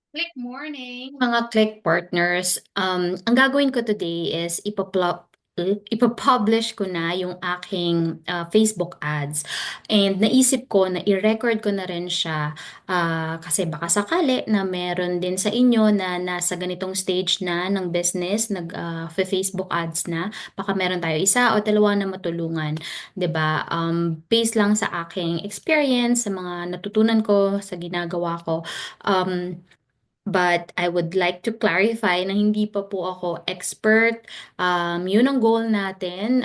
Click morning, mga Click partners. Ang gagawin ko today is ipapublish ko na yung aking Facebook ads. And naisip ko na i-record ko na rin siya kasi baka sakali na meron din sa inyo na nasa ganitong stage na ng business, Facebook ads na. Baka meron tayo isa o dalawa na matulungan. 'Di ba? Based lang sa aking experience, sa mga natutunan ko, sa ginagawa ko. Um, But I would like to clarify na hindi pa po ako expert. Yun ang goal natin.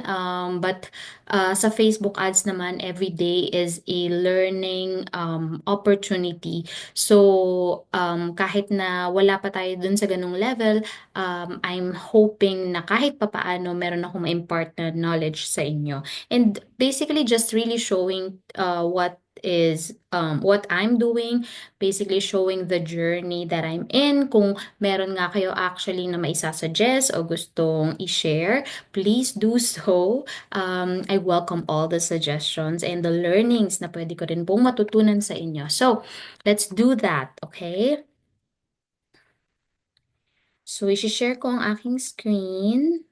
But sa Facebook ads naman, every day is a learning opportunity. So kahit na wala pa tayo dun sa ganung level, I'm hoping na kahit papaano meron akong ma-impart na knowledge sa inyo. And basically just really showing what I'm doing, basically showing the journey that I'm in. Kung meron nga kayo actually na maisasuggest o gustong i-share, please do so. I welcome all the suggestions and the learnings na pwede ko rin pong matutunan sa inyo. So, let's do that, okay? So, i-share ko ang aking screen.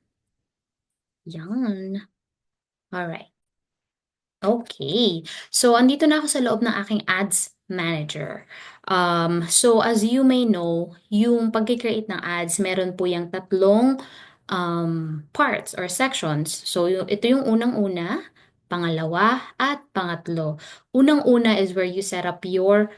Yan. Alright. Okay. So, andito na ako sa loob ng aking ads manager. So, as you may know, yung pag-create ng ads, meron po yung tatlong parts or sections. So, ito yung unang-una, pangalawa, at pangatlo. Unang-una is where you set up your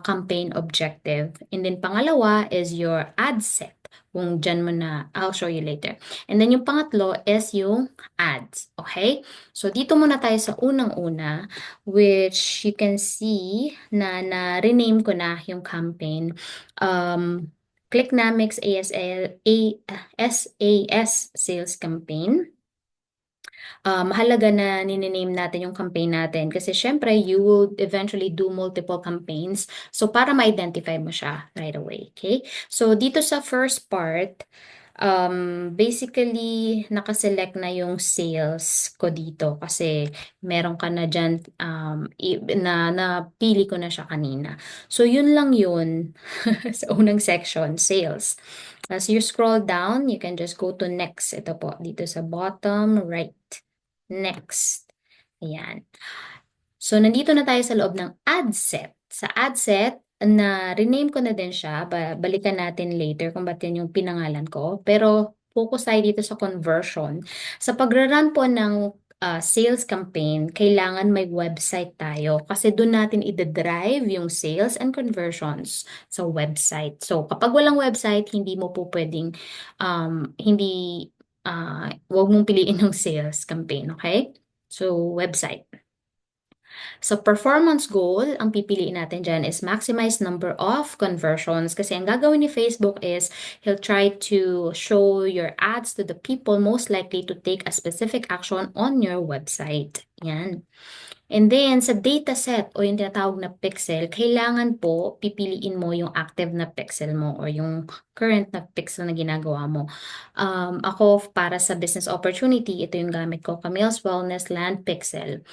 campaign objective. And then pangalawa is your ad set. Kung dyan mo na, I'll show you later. And then yung pangatlo is yung ads. Okay? So, dito muna tayo sa unang-una, which you can see na-rename ko na yung campaign. Clicknamics SAS Sales Campaign. Mahalaga na ninename natin yung campaign natin kasi syempre, you will eventually do multiple campaigns. So, para ma-identify mo siya right away. Okay? So, dito sa first part, basically, nakaselect na yung sales ko dito kasi meron ka na dyan na napili ko na siya kanina. So, yun lang yun sa unang section, sales. As you scroll down, you can just go to next. Ito po, dito sa bottom right. Next. Ayan. So, nandito na tayo sa loob ng ad set. Sa ad set, na rename ko na din siya. Balikan natin later kung ba't yan yung pinangalan ko. Pero, focus tayo dito sa conversion. Sa pagra-run po ng sales campaign, kailangan may website tayo. Kasi doon natin i-drive yung sales and conversions sa website. So, kapag walang website, hindi mo po pwedeng, wag mong piliin yung sales campaign, okay? So, website. So, performance goal, ang pipiliin natin dyan is maximize number of conversions. Kasi ang gagawin ni Facebook is he'll try to show your ads to the people most likely to take a specific action on your website. Yan. And then, sa data set o yung tinatawag na pixel, kailangan po pipiliin mo yung active na pixel mo or yung current na pixel na ginagawa mo. Ako, para sa business opportunity, ito yung gamit ko, Camille's Wellness Land Pixel.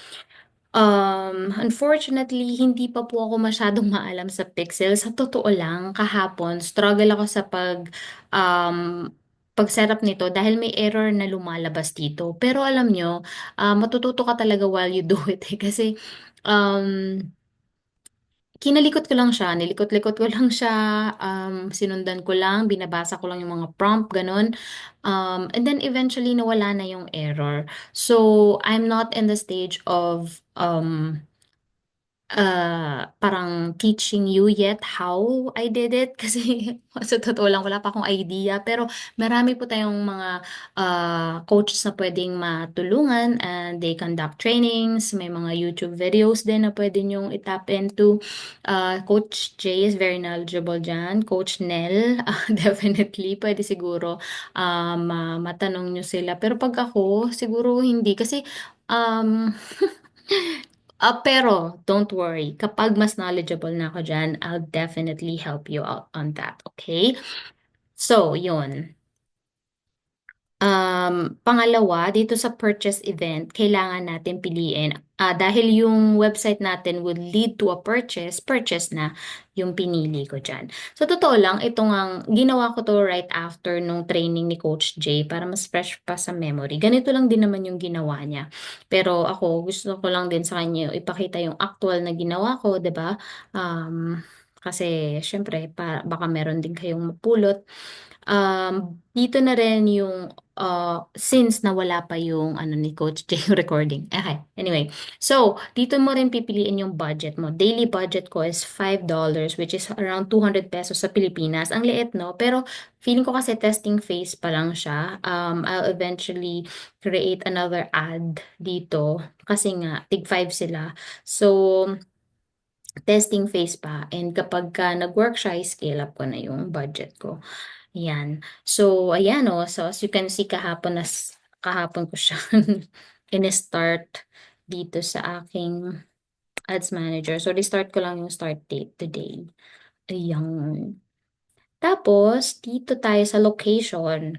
Unfortunately, hindi pa po ako masyadong maalam sa Pixel. Sa totoo lang, kahapon, struggle ako sa um, pag-setup nito dahil may error na lumalabas dito. Pero alam nyo, matututo ka talaga while you do it eh. Kasi, um, kinalikot ko lang siya, nilikot-likot ko lang siya, sinundan ko lang, binabasa ko lang yung mga prompt, ganun. And then eventually nawala na yung error. So, I'm not in the stage of parang teaching you yet how I did it kasi sa totoo lang wala pa akong idea pero marami po tayong mga coaches na pwedeng matulungan and they conduct trainings, may mga YouTube videos din na pwede nyong itap into. Coach Jay is very knowledgeable dyan, Coach Nell definitely pwede siguro matanong nyo sila pero pag ako siguro hindi kasi um, pero don't worry, kapag mas knowledgeable na ako dyan, I'll definitely help you out on that, okay? So, yun. Pangalawa, dito sa purchase event, kailangan natin piliin. Dahil yung website natin would lead to a purchase na yung pinili ko dyan. So, totoo lang, ito nga, ginawa ko to right after nung training ni Coach Jay para mas fresh pa sa memory. Ganito lang din naman yung ginawa niya. Pero ako, gusto ko lang din sa kanya ipakita yung actual na ginawa ko, 'di ba? Kasi, syempre, baka meron din kayong mapulot. Dito na rin yung since nawala pa yung ano ni Coach Jay yung recording. Okay, anyway. So, dito mo rin pipiliin yung budget mo. Daily budget ko is $5, which is around 200 pesos sa Pilipinas. Ang liit, no? Pero feeling ko kasi testing phase pa lang siya. I'll eventually create another ad dito kasi nga tig 5 sila. So, testing phase pa and kapag ka nag-work siya, i-scale up ko na yung budget ko. Ayan. So, ayan o. So, as you can see, kahapon ko siya in-start dito sa aking ads manager. So, restart ko lang yung start date today. Ayan. Tapos, dito tayo sa location.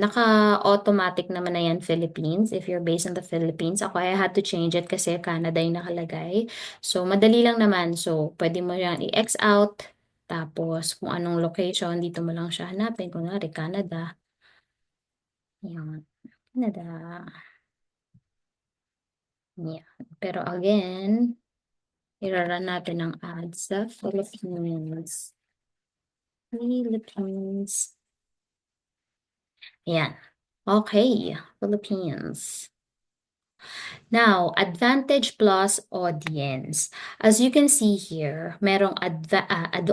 Naka-automatic naman na yan Philippines. If you're based in the Philippines. Ako, I had to change it kasi Canada yung nakalagay. So, madali lang naman. So, pwede mo yan i-X out. Tapos, kung anong location, dito mo lang siya hanapin. Kunwari, Canada. Yan. Canada. Yan. Pero again, iraran natin ang ads sa Philippines. Philippines. Yan. Okay, Philippines. Now, advantage plus audience. As you can see here, merong ad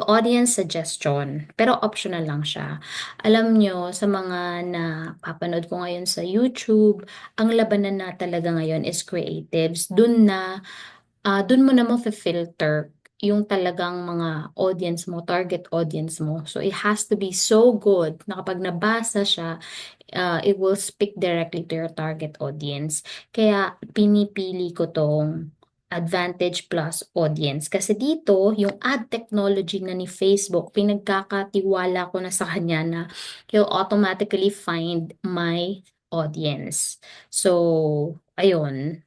audience suggestion, pero optional lang siya. Alam nyo, sa mga napapanood ko ngayon sa YouTube, ang labanan na talaga ngayon is creatives. Dun mo na filter yung talagang mga audience mo, target audience mo. So, it has to be so good na kapag nabasa siya, it will speak directly to your target audience. Kaya pinipili ko tong Advantage Plus Audience. Kasi dito, yung ad technology na ni Facebook, pinagkakatiwala ko na sa kanya na he'll automatically find my audience. So, ayun.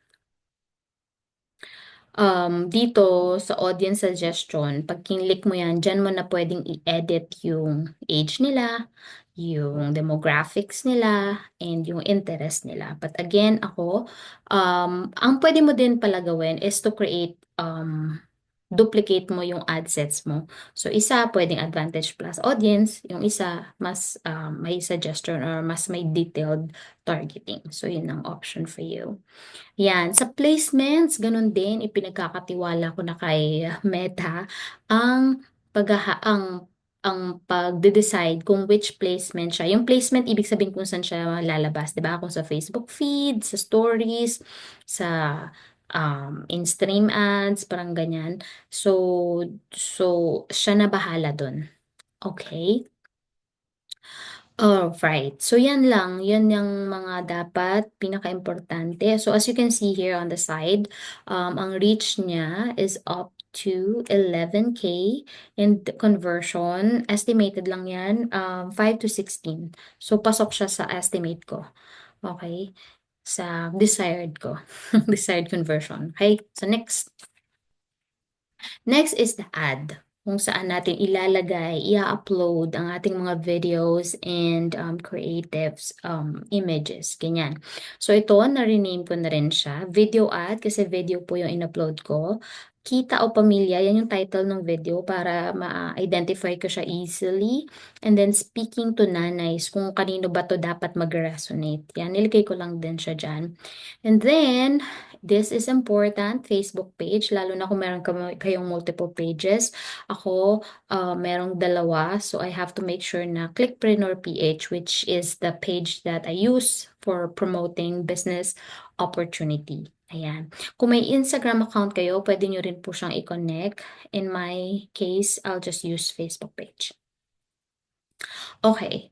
Dito sa audience suggestion, pag kinlik mo yan, dyan mo na pwedeng i-edit yung age nila, yung demographics nila, and yung interest nila. But again, ako, ang pwede mo din pala gawin is to create, duplicate mo yung ad sets mo. So, isa, pwedeng Advantage Plus Audience. Yung isa, mas may suggestion or mas may detailed targeting. So, yun ang option for you. Yan, sa placements, ganun din, ipinagkakatiwala ko na kay Meta ang paghaha ang pagde-decide kung which placement siya. Yung placement, ibig sabihin kung saan siya lalabas, 'di ba? Kung sa Facebook feed, sa stories, sa in-stream ads, parang ganyan. So siya na bahala doon. Okay? Right. So, yan lang. Yan yung mga dapat pinaka-importante. So, as you can see here on the side, ang reach niya is up to 11K and conversion, estimated lang yan, 5 to 16. So, pasok siya sa estimate ko. Okay? Sa desired ko. Desired conversion. Okay? So, next. Next is the ad, kung saan natin ilalagay, i-upload ang ating mga videos and creatives, images, ganyan. So ito, na-rename ko na rin siya. Video ad, kasi video po yung in-upload ko. Kita o Pamilya, yan yung title ng video para ma-identify ko siya easily. And then speaking to nanays, kung kanino ba to dapat mag-resonate. Yan, nilagay ko lang din siya dyan. And then, this is important, Facebook page, lalo na kung meron kayong multiple pages. Ako, merong dalawa, so I have to make sure na Clickpreneur PH, which is the page that I use for promoting business opportunity. Ayan. Kung may Instagram account kayo, pwede nyo rin po siyang i-connect. In my case, I'll just use Facebook page. Okay.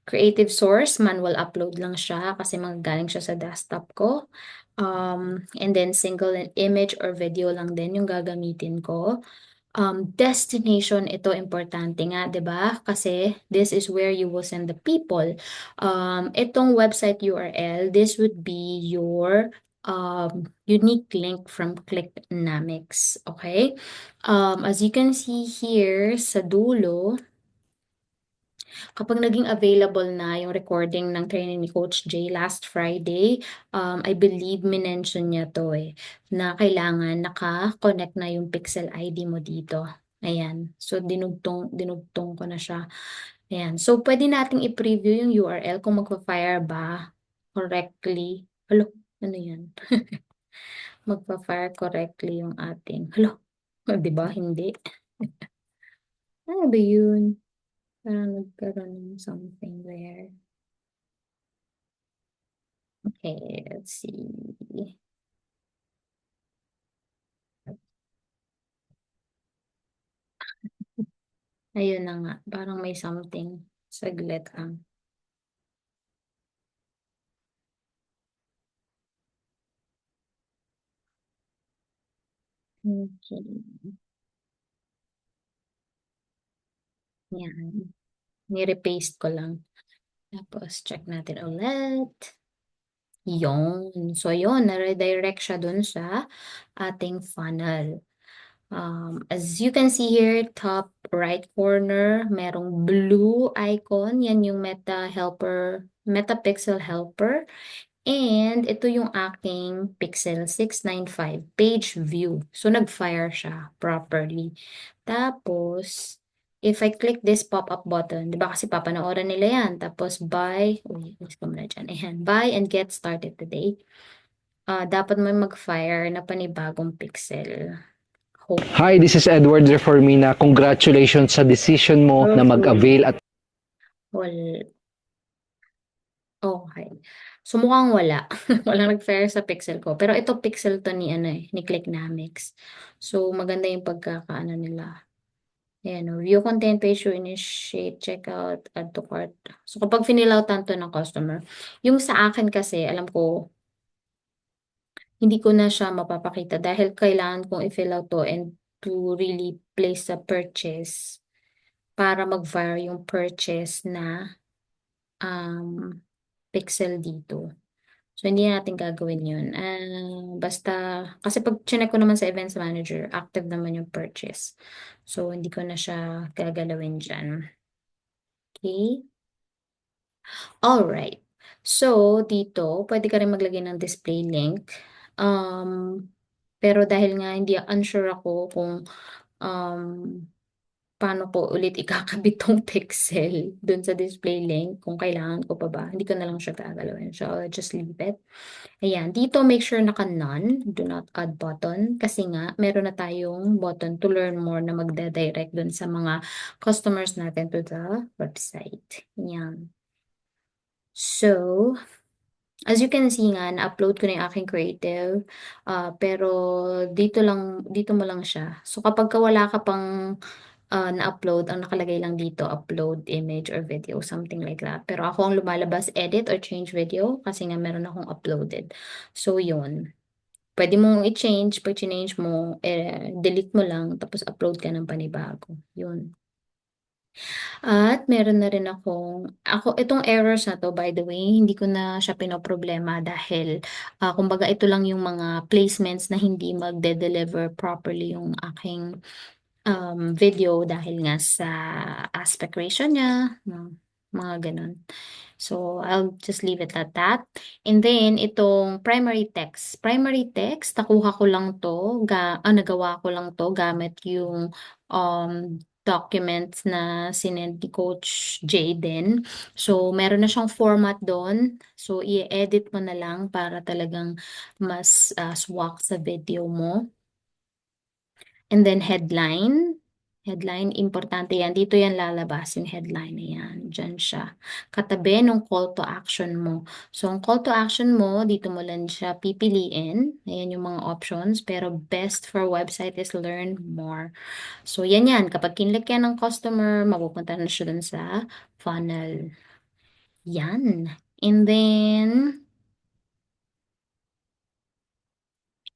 Creative source, manual upload lang siya kasi magagaling siya sa desktop ko. And then single image or video lang din yung gagamitin ko. Destination, ito importante nga, 'di ba? Kasi this is where you will send the people. Itong website URL, this would be your unique link from Clicknamics. Okay? As you can see here sa dulo, kapag naging available na yung recording ng training ni Coach Jay last Friday, I believe minention niya to na kailangan naka-connect na yung Pixel ID mo dito. Ayan. So, dinugtong ko na siya. Ayan. So, pwede nating i-preview yung URL kung magpa-fire ba correctly. Hello, ano yan? Magpa-fire correctly yung ating. Hello, di ba? Hindi. Ano ba yun? Parang nagkaroon ng something there. Okay, let's see. Ayun na nga, parang may something. Saglit lang. Okay. Yan. Ni-repaste ko lang. Tapos, check natin ulit. Yun. So, yun. Na-redirect siya dun sa ating funnel. As you can see here, top right corner, merong blue icon. Yan yung Meta Helper, Meta Pixel Helper. And ito yung aking Pixel 695 page view. So, nag-fire siya properly. Tapos, if I click this pop-up button, di ba kasi papanoorin nila yan. Tapos, buy, uy, alis ko muna dyan. Ayan, buy and get started today. Dapat may mag-fire na panibagong Pixel. Hi, this is Edward Reformina. Congratulations sa decision mo na mag-avail at Well, okay. So, mukhang wala. Walang nag-fire sa Pixel ko. Pero ito Pixel to ni, ni Clicknamics. So, maganda yung pagkakaano nila. Ayan, view content page to initiate, checkout, add to cart. So, kapag finilautan to ng customer, yung sa akin kasi, alam ko, hindi ko na siya mapapakita dahil kailangan kong i-fill out to and to really place a purchase para mag-fire yung purchase na pixel dito. So, hindi natin gagawin yun. Basta, kasi pag chinek ko naman sa Events Manager, active naman yung purchase. So, hindi ko na siya gagalawin dyan. Okay? Alright. So, dito, pwede ka rin maglagay ng display link. Pero dahil nga hindi unsure ako kung um, paano ko ulit ikakabit tong pixel dun sa display link, kung kailangan ko pa ba, hindi ko na lang siya gagalawin. So, I'll just leave it. Ayan, dito make sure naka-none, do not add button, kasi nga, meron na tayong button to learn more na magde-direct dun sa mga customers natin to the website. Ayan. So, as you can see nga, na-upload ko na yung aking creative, pero dito mo lang siya. So, kapag wala ka pang na-upload, ang nakalagay lang dito, upload image or video, something like that. Pero ako ang lumalabas, edit or change video, kasi nga meron akong uploaded. So, yun. Pwede mong i-change, pag change mo, delete mo lang, tapos upload ka ng panibago. Yun. At meron na rin itong errors na to, by the way, hindi ko na siya pinoproblema dahil, kumbaga ito lang yung mga placements na hindi magde-deliver properly yung aking video dahil nga sa aspect ratio niya, no, mga ganun. So, I'll just leave it at that. And then, itong primary text, nakuha ko lang to, nagawa ko lang to gamit yung documents na sinend ni Coach Jaden. So, meron na siyang format doon. So, i-edit mo na lang para talagang mas swak sa video mo. And then headline. Headline, importante yan. Dito yan lalabas yung headline na yan. Diyan siya. Katabi nung call to action mo. So, ang call to action mo, dito mo lang siya pipiliin. Ayan yung mga options. Pero best for website is learn more. So, yan yan. Kapag kinlik yan ng customer, mapupunta na siya dun sa funnel. Yan. And then,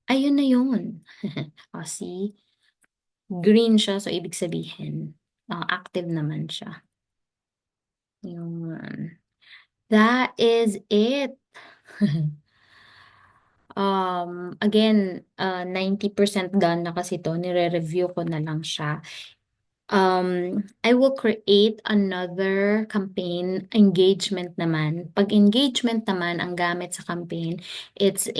ayun na yun. O, see? green siya, so ibig sabihin, active naman siya. Yun. That is it. Again, 90% done na kasi 'to, nire-review ko na lang siya. I will create another campaign engagement naman. 'Pag engagement naman ang gamit sa campaign, it's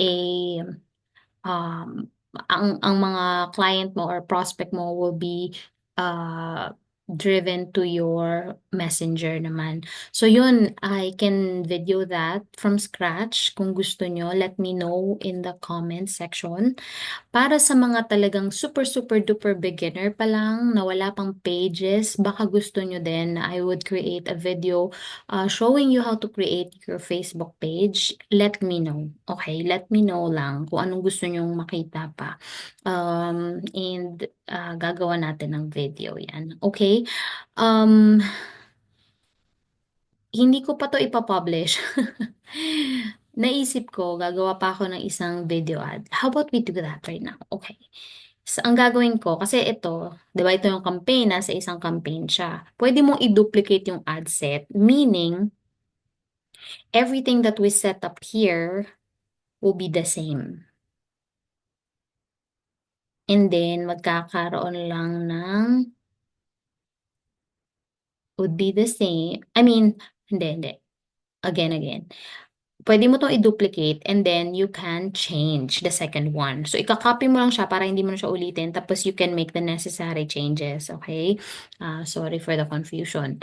ang mga client mo or prospect mo will be uh, driven to your messenger naman. So yun, I can video that from scratch. Kung gusto nyo, let me know in the comment section. Para sa mga talagang super super duper beginner pa lang na wala pang pages, baka gusto nyo din na I would create a video showing you how to create your Facebook page. Let me know. Okay, let me know lang kung anong gusto nyong makita pa. And gagawa natin ng video yan. Okay? Um, Hindi ko pa to ipapublish. Naisip ko, gagawa pa ako ng isang video ad. How about we do that right now? Okay. So, ang gagawin ko, kasi ito, di ba ito yung campaign, nasa isang campaign siya. Pwede mong i-duplicate yung ad set, meaning, everything that we set up here will be the same. And then, magkakaroon lang ng, would be the same. I mean, hindi. Again. Pwede mo 'tong i-duplicate and then you can change the second one. So, ika-copy mo lang siya para hindi mo na siya ulitin tapos you can make the necessary changes, okay? Sorry for the confusion.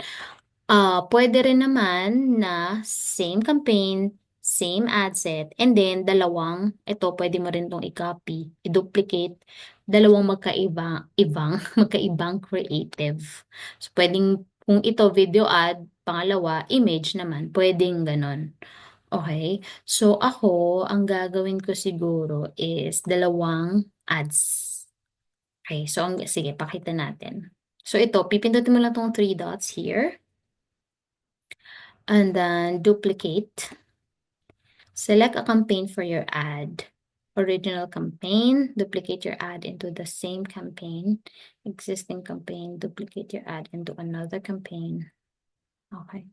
Pwede rin naman na same campaign, same ad set, and then ito pwede mo rin 'tong i-copy, i-duplicate, dalawang magkaibang creative. So, pwedeng kung ito video ad, pangalawa image naman, pwedeng gano'n. Okay. So, ako, ang gagawin ko siguro is dalawang ads. Okay. So, sige, pakita natin. So, ito, pipindutin mo lang tong three dots here. And then, duplicate. Select a campaign for your ad. Original campaign. Duplicate your ad into the same campaign. Existing campaign. Duplicate your ad into another campaign. Okay.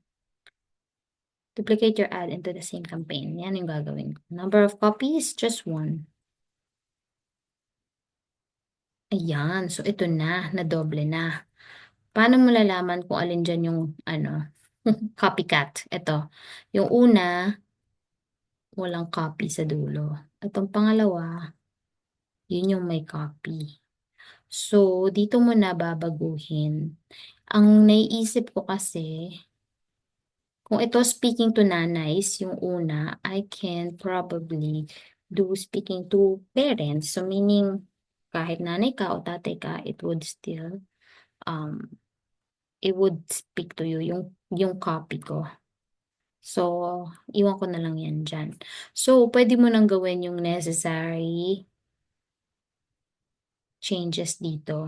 Duplicate your ad into the same campaign. Yan yung gagawin ko. Number of copies, just one. Ayan. So, ito na. Nadoble na. Paano mo lalaman kung alin dyan yung, copycat? Ito. Yung una, walang copy sa dulo. Itong pangalawa, yun yung may copy. So, dito mo na babaguhin. Ang naiisip ko kasi, kung ito speaking to nanays, yung una, I can probably do speaking to parents. So, meaning, kahit nanay ka o tatay ka, um, it would speak to you, yung copy ko. So, iwan ko na lang yan dyan. So, pwede mo nang gawin yung necessary changes dito.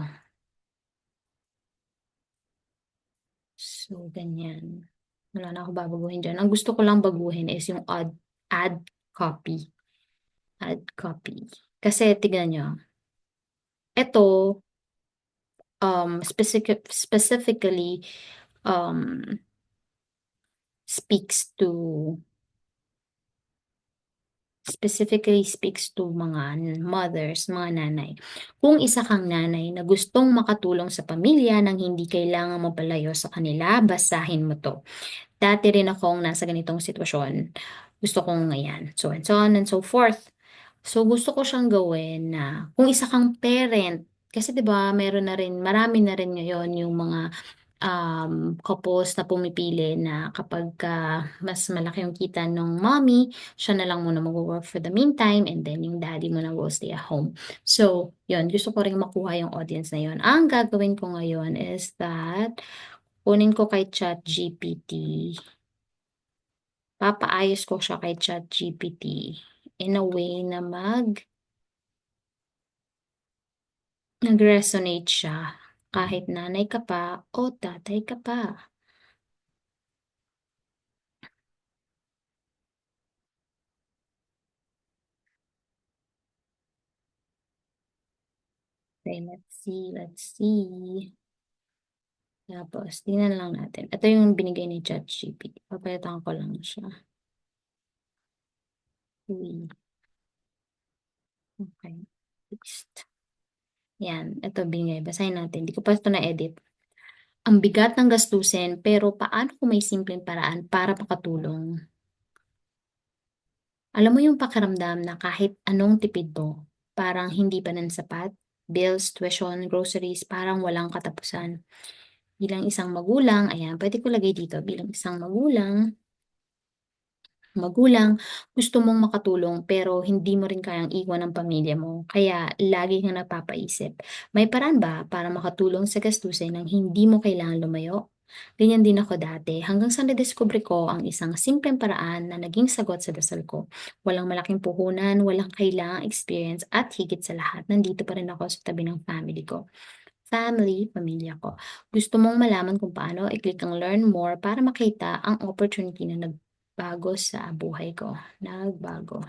So, ganyan. Wala na ako babaguhin dyan. Ang gusto ko lang baguhin is yung add copy. Add copy. Kasi, tignan nyo. Ito, specifically, um, speaks to mga mothers, mga nanay. Kung isa kang nanay na gustong makatulong sa pamilya nang hindi kailangan mapalayo sa kanila, basahin mo to. Dati rin akong nasa ganitong sitwasyon. Gusto kong ngayon. So, and so on and so forth. So, gusto ko siyang gawin na kung isa kang parent, kasi 'di ba marami na rin ngayon yung mga couples na pumipili na kapag mas malaki yung kita ng mommy, siya na lang muna mag-work for the meantime and then yung daddy mo na will stay at home. So, yun, gusto ko rin makuha yung audience na yun. Ang gagawin ko ngayon is that kunin ko kay ChatGPT, papaayos ko siya kay ChatGPT in a way na nag-resonate siya kahit nanay ka pa o tatay ka pa. Okay, let's see. Tapos, tingnan lang natin. Ito yung binigay ni ChatGPT. Papalitan ko lang siya. Uy, okay. Paste. Yan, ito binigay. Basahin natin. Hindi ko pa ito na-edit. Ang bigat ng gastusin, pero paano kung may simpleng paraan para makatulong? Alam mo yung pakiramdam na kahit anong tipid mo, parang hindi pa nan sapat? Bills, tuition, groceries, parang walang katapusan. Bilang isang magulang, ayan, pwede ko lagay dito, bilang isang magulang, gusto mong makatulong pero hindi mo rin kayang iwan ang pamilya mo. Kaya lagi kang napapaisip, may paraan ba para makatulong sa gastusin nang hindi mo kailangan lumayo? Ganyan din ako dati hanggang sa nadiskubre ko ang isang simpleng paraan na naging sagot sa dasal ko. Walang malaking puhunan, walang kailangang experience at higit sa lahat, nandito pa rin ako sa tabi ng family ko. Pamilya ko. Gusto mong malaman kung paano, i-click ang learn more para makita ang opportunity na nagbago sa buhay ko. Nagpabago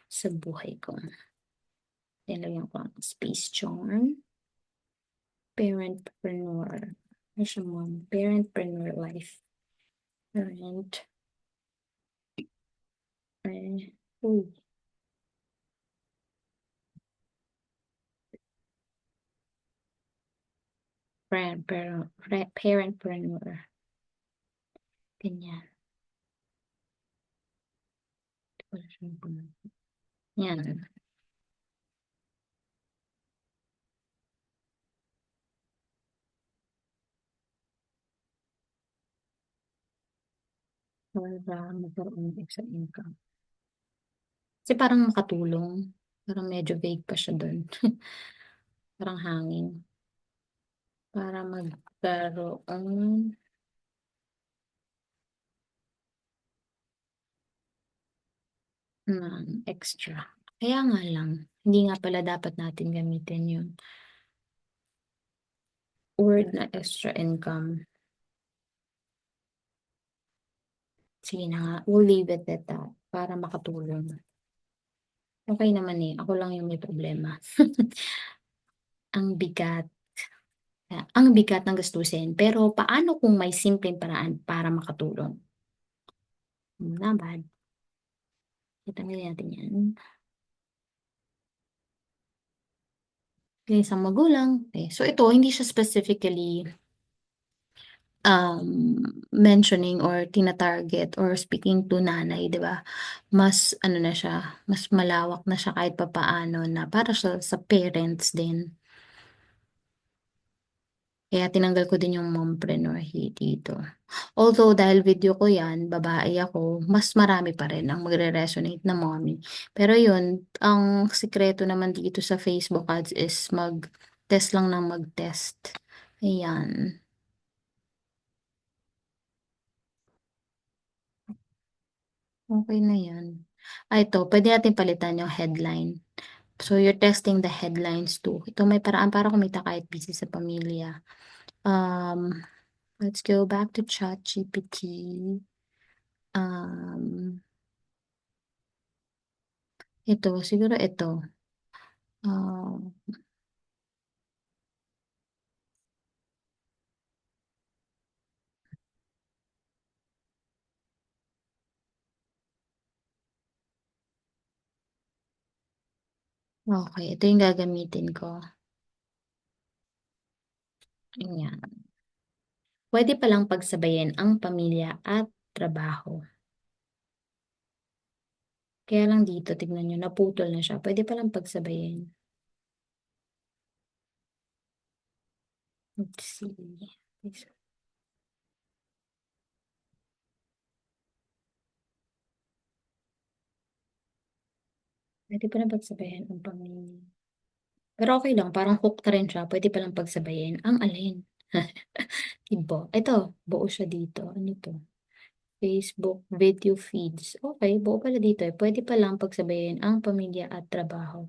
sa buhay ko. Nilagyan ko ang space charm. Parentpreneur. Ano siya mo? Parentpreneur life. Parent. Uy. Parentpreneur. Ganyan. Wala siyang puno. Yan. Para magkaroon ng extra income. Kasi parang makatulong. Parang medyo vague pa siya dun. Parang hangin. Para magkaroon ng extra. Kaya nga lang, hindi nga pala dapat natin gamitin yung word na extra income. Sige na nga, we'll leave it at that para makatulong. Okay naman eh, ako lang yung may problema. Ang bigat. Ang bigat ng gastusin. Pero paano kung may simpleng paraan para makatulong? Not bad. Kita natin yan. Yung isang magulang. Okay. So ito, hindi siya specifically mentioning or tina-target or speaking to nanay, 'di ba? Mas ano na siya, mas malawak na siya kahit papaano na para siya sa parents din. Kaya tinanggal ko din yung mompreneur dito. Although dahil video ko yan, babae ako, mas marami pa rin ang magre-resonate na mommy. Pero yun, ang sikreto naman dito sa Facebook ads is mag-test lang ng mag-test. Ayan. Okay na yan. Ito, pwede natin palitan yung headline. So, you're testing the headlines too. Ito may paraan para kumita kahit busy sa pamilya. Let's go back to ChatGPT. Um, ito, siguro ito. Um, okay, ito yung gagamitin ko. Ayan. Pwede palang pagsabayin ang pamilya at trabaho. Kaya lang dito, tignan nyo, naputol na siya. Pwede palang pagsabayin. Let's see. Pwede palang pagsabayin ang pamilya. Pero okay lang, parang hook na rin siya. Pwede palang pagsabayin. Ang alin? Iba. Ito, buo siya dito. Ano to? Facebook video feeds. Okay, buo pala dito eh. Pwede palang pagsabayin ang pamilya at trabaho.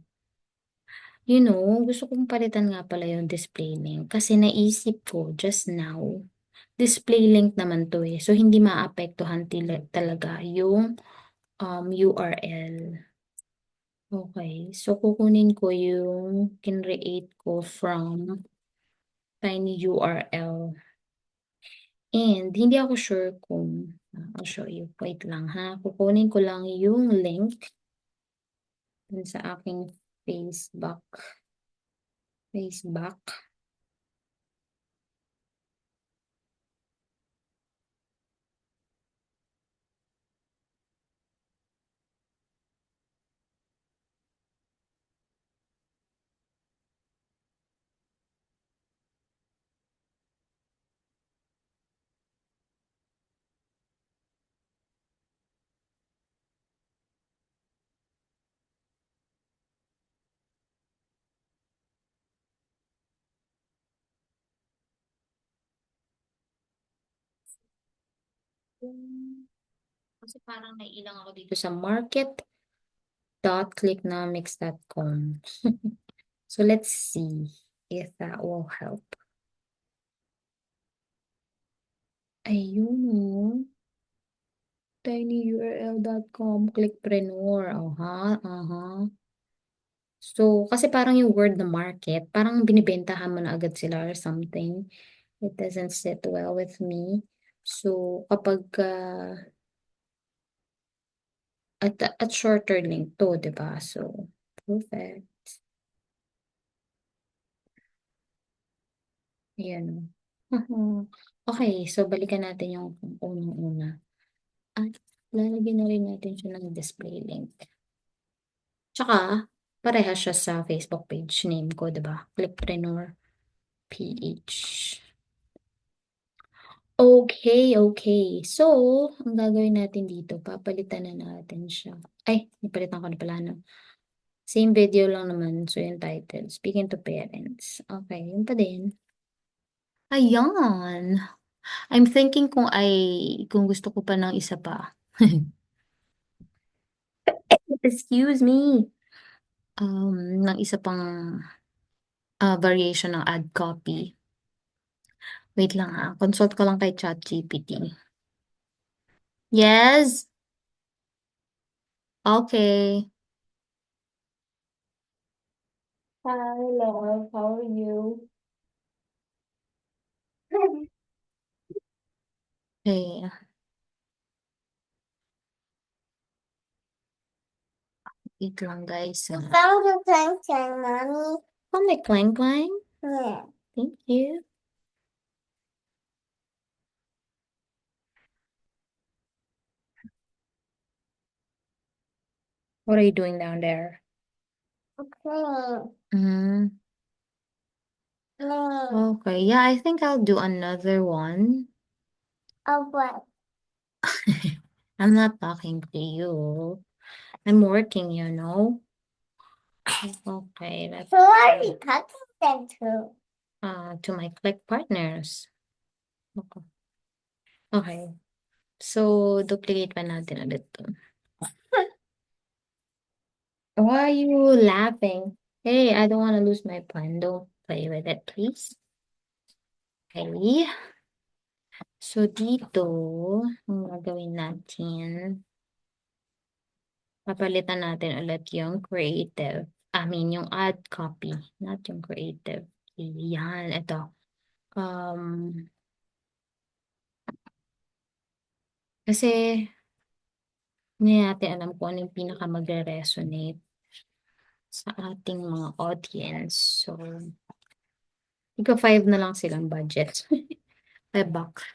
You know, gusto kong palitan nga pala yung display link kasi naisip ko just now, display link naman to eh. So, hindi maapektuhan talaga yung URL. Okay, so kukunin ko yung kinreate ko from tiny URL. And hindi ako sure kung, I'll show you. Wait lang ha. Kukunin ko lang yung link dun sa aking Facebook. Facebook. Kasi parang nailang ako dito sa market.clicknomics.com. So let's see if that will help. Ayun. tinyurl.com, clickpreneur. Aha, aha. So, kasi parang yung word na market, parang binibentahan mo na agad sila or something. It doesn't sit well with me. So, kapag at shorter link to, di ba? So, perfect. Ayan. Mhm. Okay, so balikan natin yung unang-una. At lalagyan na rin natin siya ng display link. Tsaka, parehas siya sa Facebook page name ko, di ba? Clickpreneur PH. Okay, okay. So, ang gagawin natin dito, papalitan na natin siya. Ay, napalitan ko na pala, no? Same video lang naman. So, yung title, Speaking to Parents. Okay, yun pa din. Ayan. I'm thinking kung gusto ko pa ng isa pa. Excuse me. Ng isa pang variation ng ad copy. Wait lang ha. Consult ko lang kay ChatGPT. Yes? Okay. Hi, love. How are you? Okay. Wait lang, guys. Found a clang clang, mommy. Oh, may clang clang. Yeah. Thank you. What are you doing down there? Okay. Mm, No. okay. Yeah, I think I'll do another one. Of what? I'm not talking to you. I'm working, you know. Okay, let's Who are you talking then to? to my click partners. Okay. Okay. So, duplicate pa natin ulit to. Why are you laughing? Hey, I don't want to lose my pen. Don't play with it, please. Okay. So, dito, ang gagawin natin, papalitan natin ulit yung creative. I mean, yung ad copy, not yung creative. Yan, ito. Kasi, hindi natin alam kung ano yung pinaka magre-resonate sa ating mga audience. So, ika 5 na lang silang budget. 5 bucks.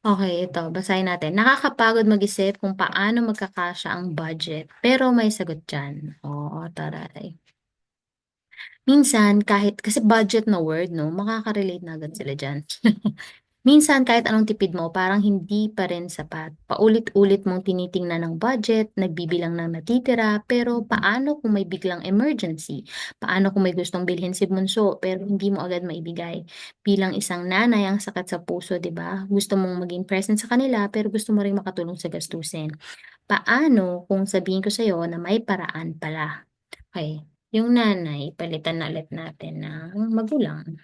Okay, ito. Basahin natin. Nakakapagod mag-isip kung paano magkakasya ang budget. Pero may sagot dyan. Oo, taray. Minsan, kasi budget na word, no, makaka-relate na agad sila dyan. Minsan, kahit anong tipid mo, parang hindi pa rin sapat. Paulit-ulit mong tinitingnan ng budget, nagbibilang ng natitira, pero paano kung may biglang emergency? Paano kung may gustong bilhin si bunso, pero hindi mo agad maibigay? Bilang isang nanay, ang sakit sa puso, di ba? Gusto mong maging present sa kanila, pero gusto mo rin makatulong sa gastusin. Paano kung sabihin ko sa'yo na may paraan pala? Okay. Yung nanay, palitan na ulit natin ng magulang.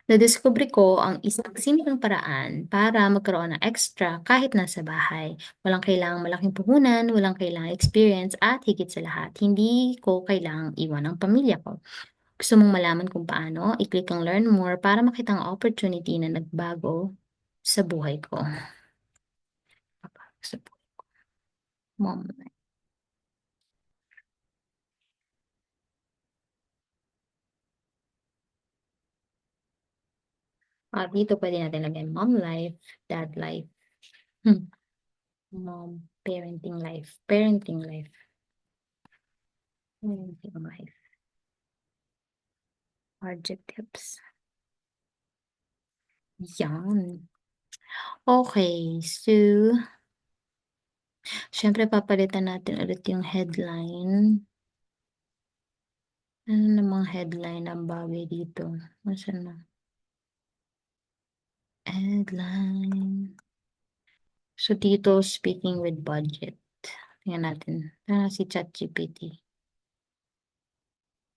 Nadiskubre ko ang isang simpleng paraan para magkaroon ng extra kahit nasa bahay. Walang kailangang malaking puhunan, walang kailangang experience, at higit sa lahat, hindi ko kailangang iwan ang pamilya ko. Gusto mong malaman kung paano? I-click ang learn more para makita ang opportunity na nagbago sa buhay ko. Sa buhay ko. Mom. Dito pwede natin lagay mom life, dad life. Mom, parenting life, parenting life, parenting life, adjectives. Yan. Okay, so, syempre papalitan natin ulit yung headline. Ano namang headline ang bagay dito? Nasaan na? Headline. So, dito, speaking with budget. Tingnan natin. Si ChatGPT.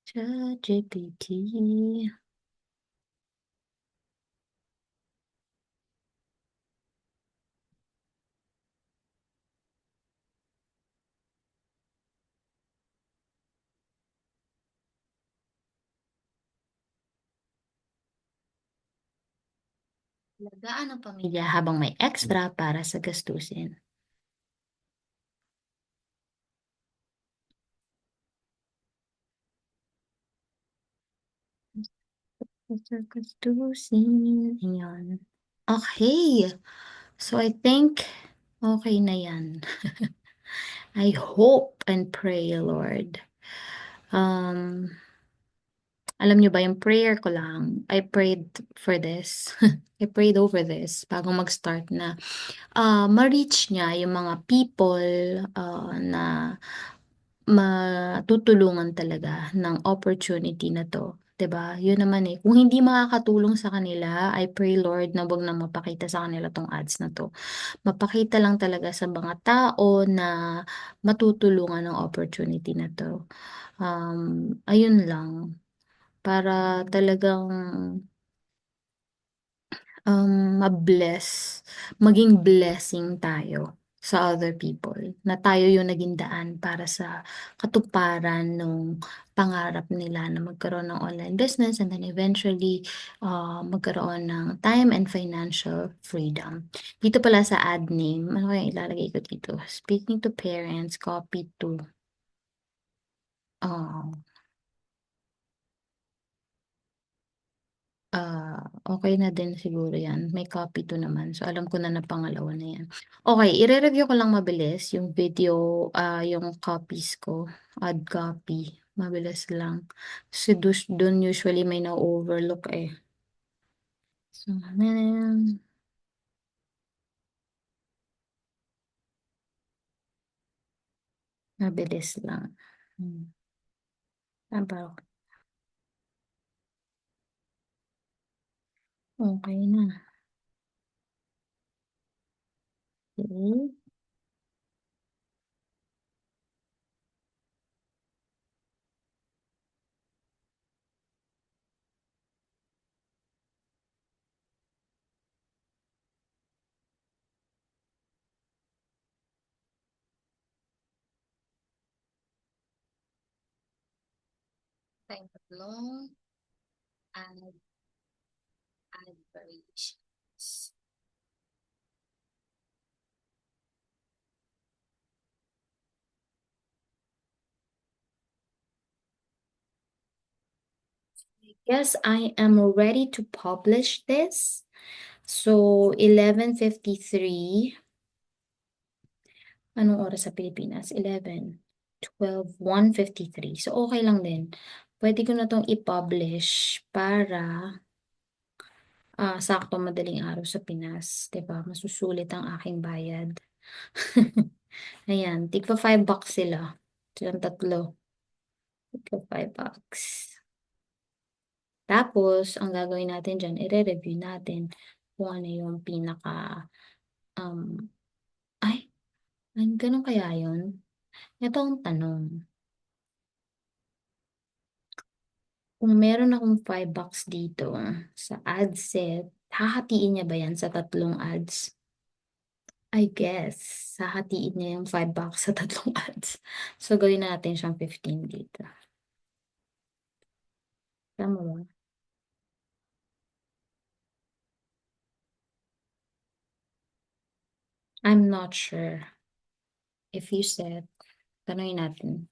ChatGPT. Alagaan ng pamilya habang may extra para sa gastusin. Sa gastusin. Ayan. Okay. So, I think okay na yan. I hope and pray, Lord. Alam niyo ba yung prayer ko lang, I prayed for this. I prayed over this bago mag-start na ma-reach niya yung mga people na matutulungan talaga ng opportunity na to. 'Di ba? Yun naman eh. Kung hindi makakatulong sa kanila, I pray Lord na wag nang mapakita sa kanila tong ads na to. Mapakita lang talaga sa mga tao na matutulungan ng opportunity na to. Ayun lang. Para talagang ma-bless, maging blessing tayo sa other people, na tayo yung naging daan para sa katuparan ng pangarap nila na magkaroon ng online business and then eventually magkaroon ng time and financial freedom. Dito pala sa ad name, ano kaya ilalagay ko dito? Speaking to parents, copy to. Uh, okay na din siguro yan. May copy to naman. So, alam ko na na pangalawa na yan. Okay, i-review ko lang mabilis yung video, yung copies ko. Add copy. Mabilis lang. Kasi doon usually may na-overlook eh. So, mabilis lang. Tama. Okay na. Okay. Tayong tatlong add variations. Yes, I am ready to publish this. So, 11:53. Anong oras sa Pilipinas? 11, 12, 1:53. So, okay lang din. Pwede ko na tong i-publish para sakto madaling araw sa Pinas. 'Di ba? Masusulit ang aking bayad. Ayan, tigpa $5 sila. Silang tatlo. Tigpa $5. Tapos, ang gagawin natin dyan, i-review natin kung ano yung pinaka, um, ay, ganun kaya yun? Ito ang tanong. Kung meron akong $5 dito sa ad set, hahatiin niya ba yan sa tatlong ads? I guess, hahatiin niya yung $5 sa tatlong ads. So, gawin natin siyang 15 dito. Tama ba? I'm not sure. If you said, tanongin natin.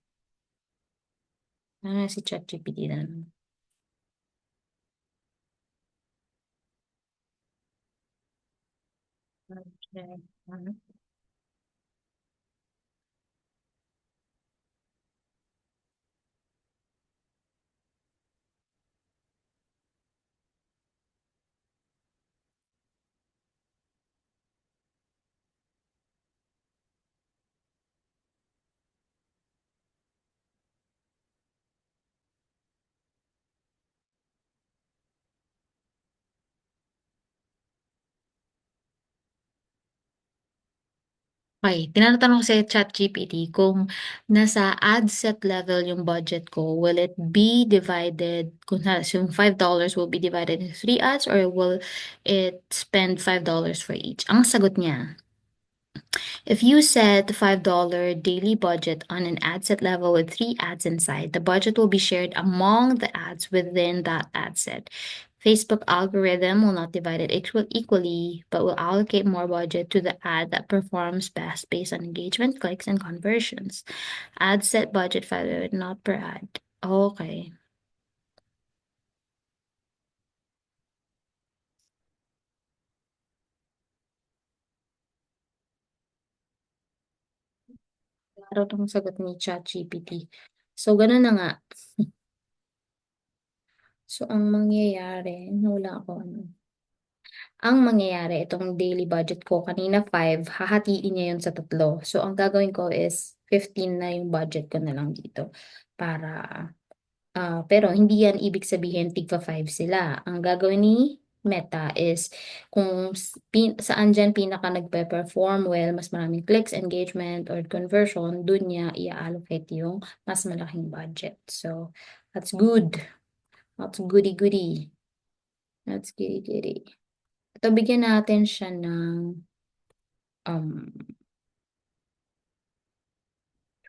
Si ChatGPT na naman. Okay. Okay, tinatanong ko sa ChatGPT kung nasa ad set level yung budget ko, will it be divided, kung yung $5 will be divided into 3 ads or will it spend $5 for each? Ang sagot niya, if you set the $5 daily budget on an ad set level with 3 ads inside, the budget will be shared among the ads within that ad set. Facebook algorithm will not divide it equally, but will allocate more budget to the ad that performs best based on engagement, clicks, and conversions. Ad set budget $5, not per ad. Okay. Klaro tong sagot ni ChatGPT. So, ganun na nga. So, ang mangyayari, wala ako ano. Ang mangyayari, itong daily budget ko, kanina 5, hahatiin niya yun sa tatlo. So, ang gagawin ko is 15 na yung budget ko na lang dito. Para, pero hindi yan ibig sabihin tigpa 5 sila. Ang gagawin ni Meta is kung saan dyan pinaka nagpe-perform well, mas maraming clicks, engagement, or conversion, dun niya i-allocate yung mas malaking budget. So, that's good. That's goody-goody. That's goody-goody. Ito, bigyan natin siya ng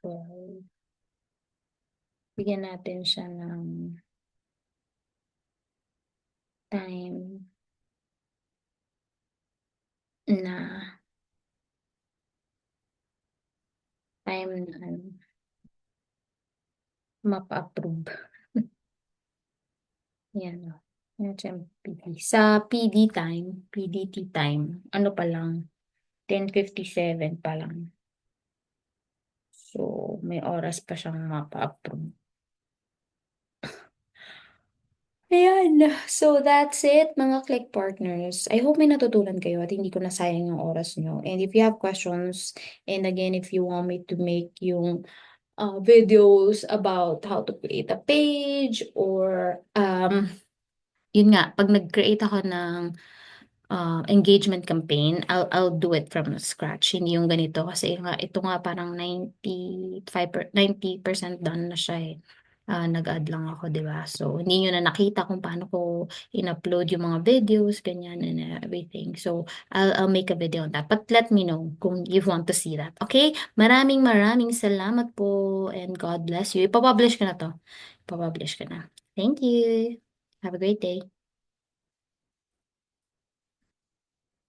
12. Bigyan natin siya ng time na ano, mapa-approve. Yan o. Yan siya PD. Sa PDT time, ano pa lang, 10:57 pa lang. So, may oras pa siyang mapa-approve. Ayan. So, that's it, mga click partners. I hope may natutunan kayo at hindi ko nasayang yung oras nyo. And if you have questions, and again, if you want me to make yung videos about how to create a page or, yun nga, pag nag-create ako ng engagement campaign, I'll do it from scratch. Hindi yung ganito kasi nga, ito nga parang 90% done na siya eh. Nag-add lang ako, di ba? So, hindi nyo na nakita kung paano ko in-upload yung mga videos, ganyan and everything. So, I'll make a video on that. But let me know kung you want to see that. Okay? Maraming salamat po and God bless you. Ipapublish ko na to. Ipapublish ko na. Thank you. Have a great day.